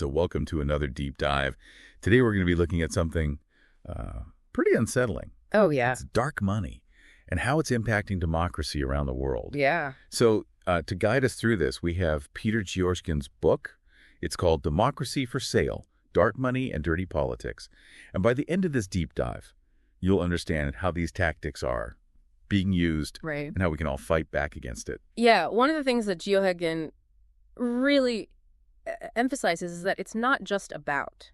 So welcome to another deep dive. Today we're going to be looking at something pretty unsettling. Oh, yeah. It's dark money and how it's impacting democracy around the world. Yeah. So to guide us through this, we have Peter Georgson's book. It's called Democracy for Sale, Dark Money and Dirty Politics. And by the end of this deep dive, you'll understand how these tactics are being used Right. and how we can all fight back against it. Yeah. One of the things that Geoghegan really emphasizes is that it's not just about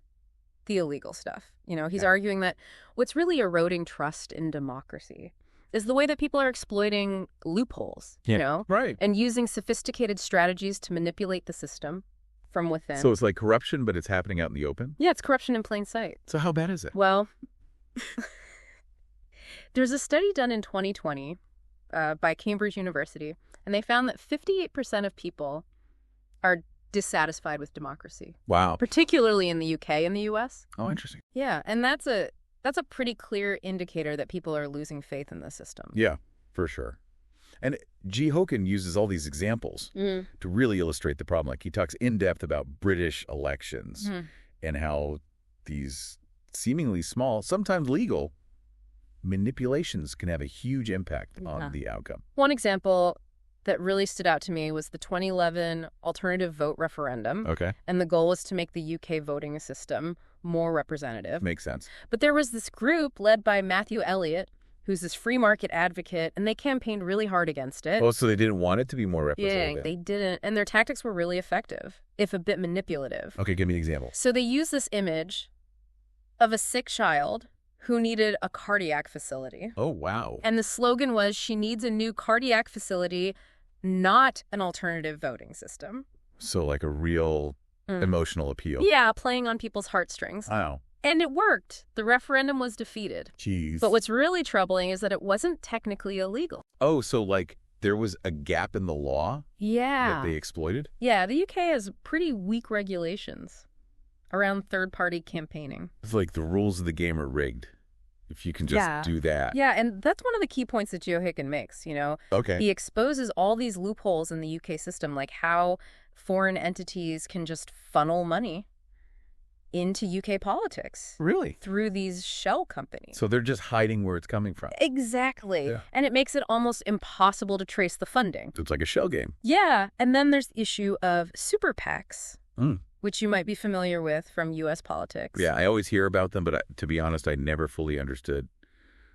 the illegal stuff. He's arguing that what's really eroding trust in democracy is the way that people are exploiting loopholes, Right. and using sophisticated strategies to manipulate the system from within. So it's like corruption, but it's happening out in the open? Yeah, it's corruption in plain sight. So how bad is it? Well, there's a study done in 2020 by Cambridge University, and they found that 58% of people are dissatisfied with democracy, Wow. particularly in the UK and the US. Oh, interesting. Yeah, and that's a pretty clear indicator that people are losing faith in the system. Yeah, for sure. And Geoghegan uses all these examples to really illustrate the problem. Like he talks in depth about British elections and how these seemingly small, sometimes legal, manipulations can have a huge impact on the outcome. One example that really stood out to me was the 2011 alternative vote referendum. Okay. And the goal was to make the UK voting system more representative. Makes sense. But there was this group led by Matthew Elliott, who's this free market advocate, and they campaigned really hard against it. Oh, so they didn't want it to be more representative? Yeah, they didn't. And their tactics were really effective, if a bit manipulative. Okay, give me an example. So they used this image of a sick child who needed a cardiac facility. Oh, wow. And the slogan was, she needs a new cardiac facility, not an alternative voting system. So like a real emotional appeal. Yeah, playing on people's heartstrings. Wow. And it worked. The referendum was defeated. Jeez. But what's really troubling is that it wasn't technically illegal. Oh, so like there was a gap in the law Yeah. that they exploited? Yeah, the UK has pretty weak regulations around third-party campaigning. It's like the rules of the game are rigged. If you can just do that. Yeah, and that's one of the key points that Geoghegan makes, Okay. He exposes all these loopholes in the UK system, like how foreign entities can just funnel money into UK politics Really? through these shell companies. So they're just hiding where it's coming from. Exactly. Yeah. And it makes it almost impossible to trace the funding. So it's like a shell game. Yeah, and then there's the issue of super PACs, Mm. which you might be familiar with from U.S. politics. Yeah, I always hear about them, but to be honest, I never fully understood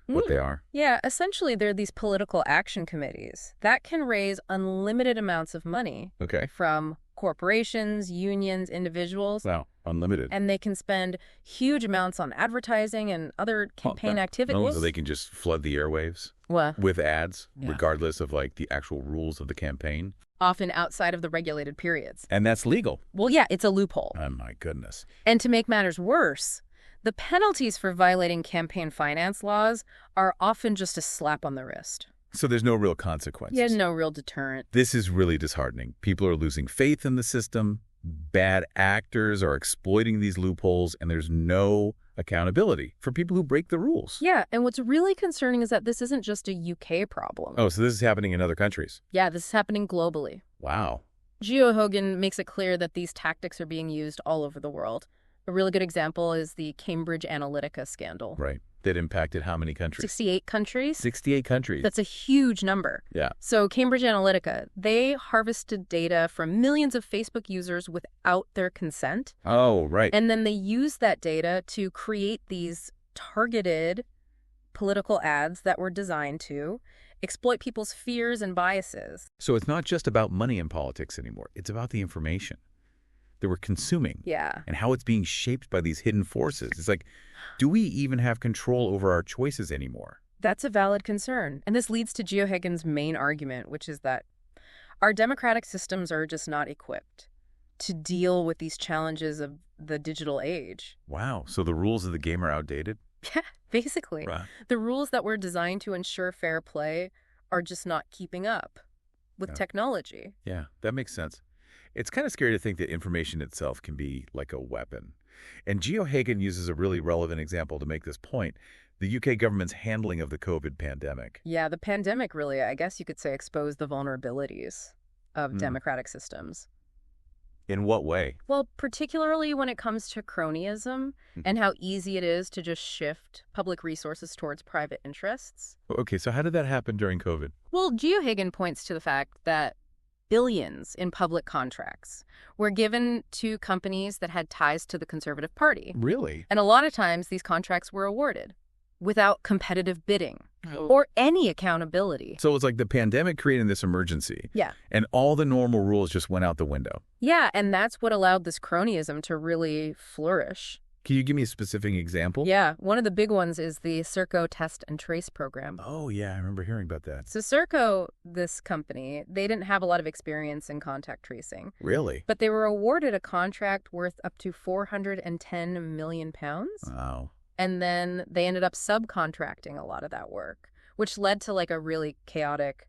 what they are. Yeah, essentially they're these political action committees that can raise unlimited amounts of money Okay. from corporations, unions, individuals. Wow. Unlimited. And they can spend huge amounts on advertising and other campaign activities. Oh, so they can just flood the airwaves What? with ads, Yeah. regardless of like the actual rules of the campaign. Often outside of the regulated periods. And that's legal. Well, yeah, it's a loophole. Oh, my goodness. And to make matters worse, the penalties for violating campaign finance laws are often just a slap on the wrist. So there's no real consequences. Yeah, no real deterrent. This is really disheartening. People are losing faith in the system. Bad actors are exploiting these loopholes, and there's no accountability for people who break the rules. Yeah, and what's really concerning is that this isn't just a UK problem. Oh, so this is happening in other countries. Yeah, this is happening globally. Wow. Geoghegan makes it clear that these tactics are being used all over the world. A really good example is the Cambridge Analytica scandal. Right. That impacted how many countries? 68 countries. 68 countries. That's a huge number. Yeah. So Cambridge Analytica, they harvested data from millions of Facebook users without their consent. Oh, right. And then they used that data to create these targeted political ads that were designed to exploit people's fears and biases. So it's not just about money in politics anymore. It's about the information that we're consuming. Yeah. And how it's being shaped by these hidden forces. It's like, do we even have control over our choices anymore? That's a valid concern. And this leads to Geoghegan's main argument, which is that our democratic systems are just not equipped to deal with these challenges of the digital age. Wow. So the rules of the game are outdated? Yeah, basically. Right. The rules that were designed to ensure fair play are just not keeping up with technology. Yeah, that makes sense. It's kind of scary to think that information itself can be like a weapon. And Geoghegan uses a really relevant example to make this point. The UK government's handling of the COVID pandemic. Yeah, the pandemic really, I guess you could say, exposed the vulnerabilities of democratic systems. In what way? Well, particularly when it comes to cronyism and how easy it is to just shift public resources towards private interests. Okay, so how did that happen during COVID? Well, Geohagen points to the fact that billions in public contracts were given to companies that had ties to the Conservative Party. Really? And a lot of times these contracts were awarded without competitive bidding or any accountability. So it's like the pandemic created this emergency. Yeah. And all the normal rules just went out the window. Yeah, and that's what allowed this cronyism to really flourish. Can you give me a specific example? Yeah, one of the big ones is the Serco Test and Trace program. Oh, yeah, I remember hearing about that. So Serco, this company, they didn't have a lot of experience in contact tracing, Really? but they were awarded a contract worth up to £410 million. Wow. And then they ended up subcontracting a lot of that work, which led to like a really chaotic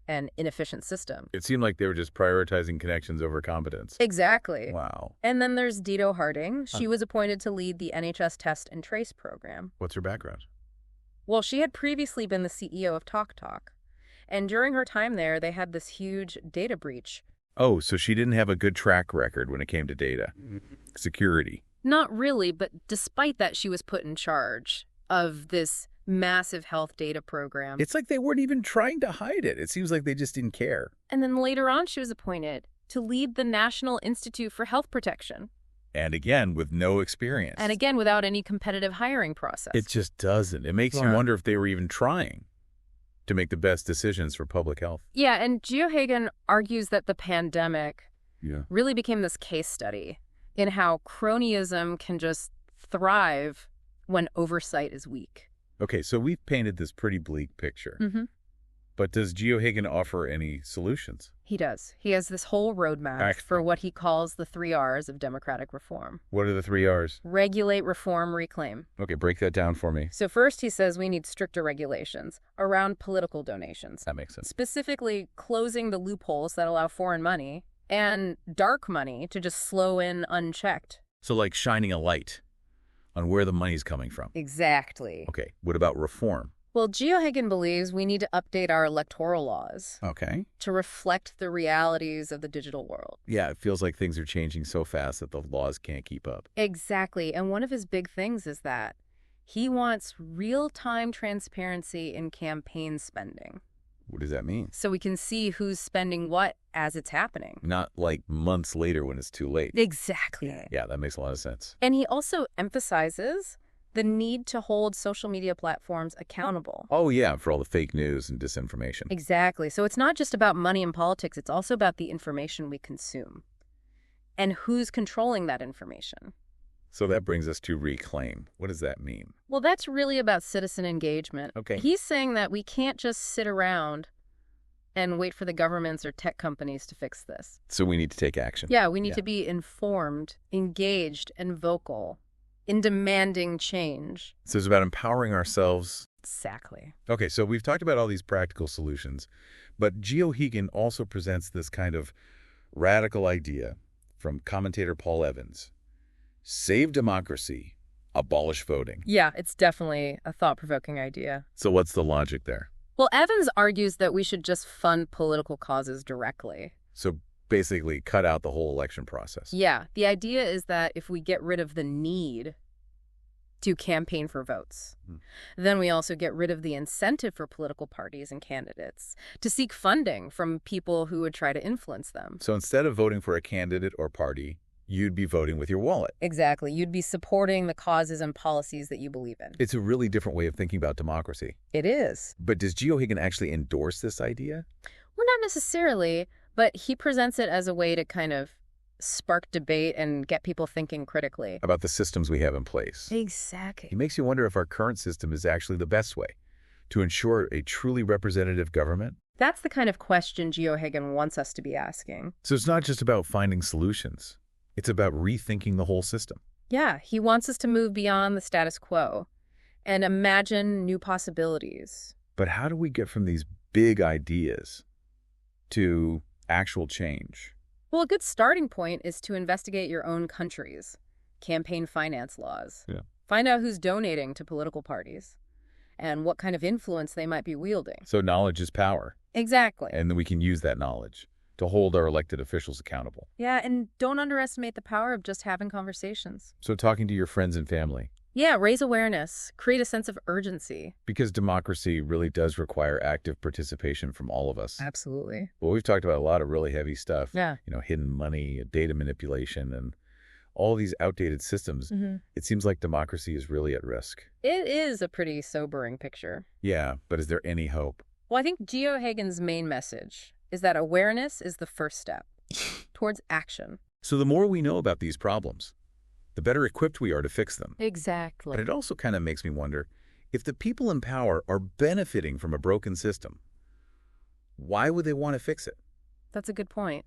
and inefficient system. It seemed like they were just prioritizing connections over competence. Exactly. Wow. And then there's Dito Harding. She was appointed to lead the NHS Test and Trace program. What's her background? Well, she had previously been the CEO of TalkTalk. And during her time there, they had this huge data breach. Oh, so she didn't have a good track record when it came to data. Security. Not really, but despite that, she was put in charge of this massive health data program. It's like they weren't even trying to hide it. It seems like they just didn't care. And then later on, she was appointed to lead the National Institute for Health Protection. And again, with no experience. And again, without any competitive hiring process. It just doesn't. It makes you wonder if they were even trying to make the best decisions for public health. Yeah, and Geohagen argues that the pandemic Yeah. really became this case study in how cronyism can just thrive when oversight is weak. Okay, so we've painted this pretty bleak picture. Mm-hmm. But does Geohagen offer any solutions? He does. He has this whole roadmap for what he calls the 3 R's of democratic reform. What are the 3 R's? Regulate, reform, reclaim. Okay, break that down for me. So first, he says we need stricter regulations around political donations. That makes sense. Specifically, closing the loopholes that allow foreign money and dark money to just flow in unchecked. So like shining a light on where the money's coming from. Exactly. Okay, what about reform? Well, Geohagen believes we need to update our electoral laws Okay. to reflect the realities of the digital world. Yeah, it feels like things are changing so fast that the laws can't keep up. Exactly. And one of his big things is that he wants real-time transparency in campaign spending. What does that mean? So we can see who's spending what as it's happening. Not like months later when it's too late. Exactly. Yeah, that makes a lot of sense. And he also emphasizes the need to hold social media platforms accountable. Oh, yeah, for all the fake news and disinformation. Exactly. So it's not just about money and politics. It's also about the information we consume and who's controlling that information. So that brings us to reclaim. What does that mean? Well, that's really about citizen engagement. Okay. He's saying that we can't just sit around and wait for the governments or tech companies to fix this. So we need to take action. Yeah, we need to be informed, engaged, and vocal in demanding change. So it's about empowering ourselves. Exactly. Okay, so we've talked about all these practical solutions, but Geohagen also presents this kind of radical idea from commentator Paul Evans. Save democracy, abolish voting. Yeah, it's definitely a thought-provoking idea. So what's the logic there? Well, Evans argues that we should just fund political causes directly. So basically cut out the whole election process. Yeah, the idea is that if we get rid of the need to campaign for votes, then we also get rid of the incentive for political parties and candidates to seek funding from people who would try to influence them. So instead of voting for a candidate or party, you'd be voting with your wallet. Exactly. You'd be supporting the causes and policies that you believe in. It's a really different way of thinking about democracy. It is. But does Geohagen actually endorse this idea? Well, not necessarily, but he presents it as a way to kind of spark debate and get people thinking critically. About the systems we have in place. Exactly. It makes you wonder if our current system is actually the best way to ensure a truly representative government. That's the kind of question Geohagen wants us to be asking. So it's not just about finding solutions. It's about rethinking the whole system. Yeah, he wants us to move beyond the status quo and imagine new possibilities. But how do we get from these big ideas to actual change? Well, a good starting point is to investigate your own country's campaign finance laws. Yeah. Find out who's donating to political parties and what kind of influence they might be wielding. So knowledge is power. Exactly. And then we can use that knowledge to hold our elected officials accountable. Yeah, and don't underestimate the power of just having conversations. So talking to your friends and family. Yeah, raise awareness, create a sense of urgency. Because democracy really does require active participation from all of us. Absolutely. Well, we've talked about a lot of really heavy stuff. Yeah. Hidden money, data manipulation, and all these outdated systems. It seems like democracy is really at risk. It is a pretty sobering picture. Yeah, but is there any hope? Well, I think Geohagen's main message is that awareness is the first step towards action. So the more we know about these problems, the better equipped we are to fix them. Exactly. But it also kind of makes me wonder, if the people in power are benefiting from a broken system, why would they want to fix it? That's a good point.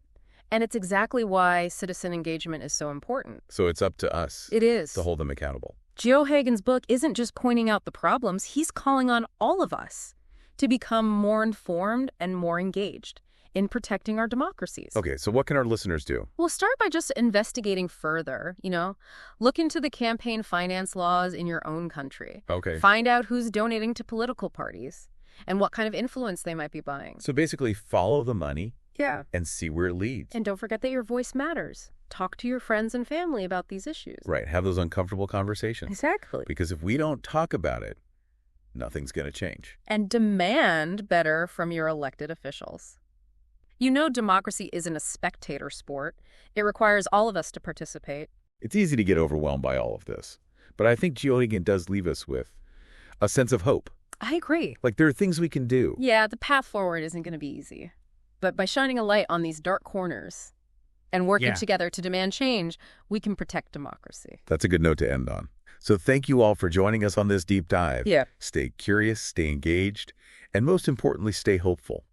And it's exactly why citizen engagement is so important. So it's up to us It is. to hold them accountable. Geohagen's book isn't just pointing out the problems, he's calling on all of us to become more informed and more engaged in protecting our democracies. Okay, so what can our listeners do? We'll start by just investigating further, Look into the campaign finance laws in your own country. Okay. Find out who's donating to political parties and what kind of influence they might be buying. So basically follow the money Yeah. and see where it leads. And don't forget that your voice matters. Talk to your friends and family about these issues. Right, have those uncomfortable conversations. Exactly. Because if we don't talk about it, nothing's going to change. And demand better from your elected officials. Democracy isn't a spectator sport. It requires all of us to participate. It's easy to get overwhelmed by all of this, but I think Geohagen does leave us with a sense of hope. I agree. Like there are things we can do. Yeah, the path forward isn't going to be easy. But by shining a light on these dark corners and working together to demand change, we can protect democracy. That's a good note to end on. So thank you all for joining us on this deep dive. Yeah. Stay curious, stay engaged, and most importantly, stay hopeful.